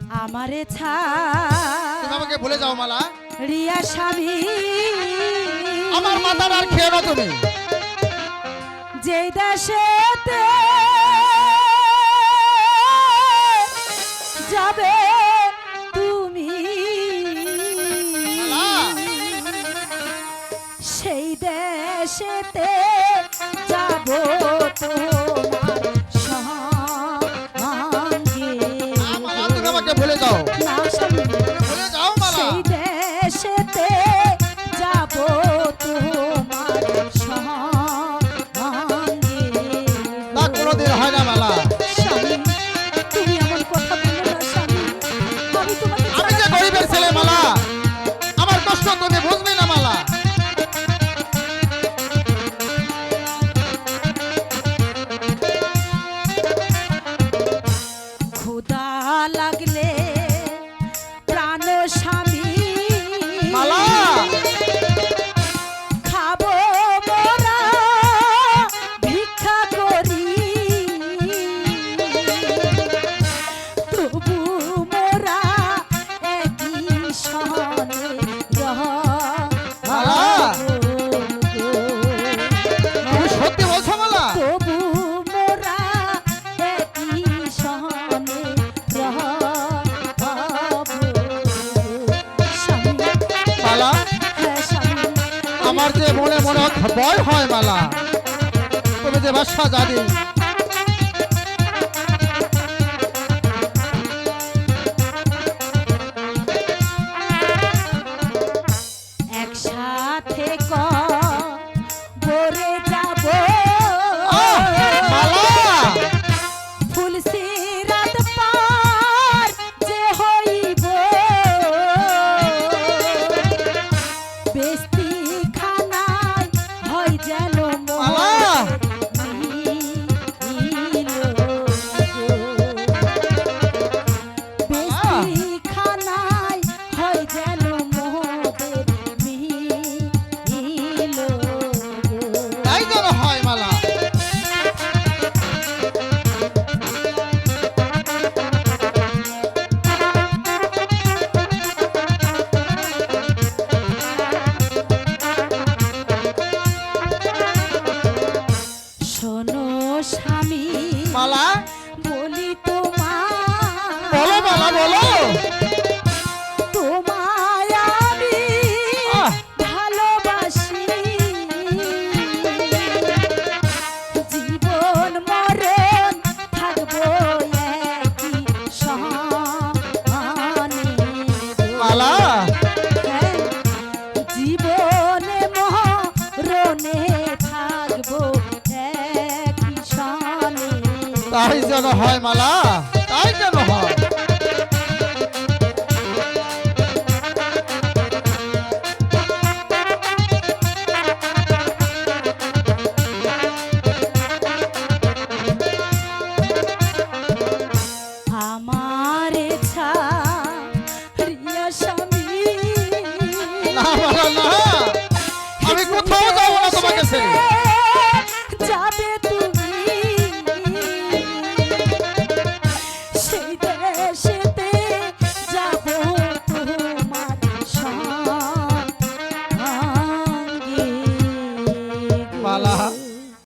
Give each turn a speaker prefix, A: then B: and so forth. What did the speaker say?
A: আমারে
B: তুমি আমাকে ভুলে যাও মালা।
A: রিয়া স্বামী
B: আমার মাথার আর খেয়ে না তুমি।
A: যে দেশেতে যাবে তুমি সেই দেশেতে যাব তোমার সঙ্গে।
B: মালা তুমি আমাকে ভুলে যাও।
A: না স্বামী
B: ভুলে যাও মালা।
A: সেই দেশেতে যাব তোমার সঙ্গে।
B: তা কোনোদিন হয় না মালা।
A: স্বামী তুমি এমন কথা বলো না স্বামী, আমি তোমাকে
B: আমি যে গরিবের ছেলে মালা, আমার কষ্ট তুমি বুঝবে না মালা।
A: ক্ষুধা লাগলে প্রাণ স্বামী
B: মালা
A: খাবো মোরা ভিক্ষা করি, তবু মোরা একই সনে
B: মালা তুমি সত্যি বলছো মালা?
A: তবু মোরা একই সনে স্বামী।
B: মালা
A: হ্যাঁ স্বামী,
B: আমার যে মনে মনে ভয় হয় মালা, তুমি যে বাসা জানি।
A: একসাথে কবরে যাব
B: মালা
A: ফুলসিরাত পার যে হইব, বেস্তি খানায় হয় যেন
B: মালা
A: বেস্তি খানায় হয় যেন মোদের মিল।
B: তাই যেন হয় মালা।
A: শোনো স্বামী
B: মালা
A: বলি তোমার,
B: বলো মালা বলো।
A: তোমায় আমি
B: আহ!
A: ভালোবাসি, জীবন মরণ থাকবো একই সনে।
B: মালা
A: হ্যাঁ, জীবনে মরণে থাকবো একই সনে।
B: তাই যেন হয় মালা, তাই যেন হয়।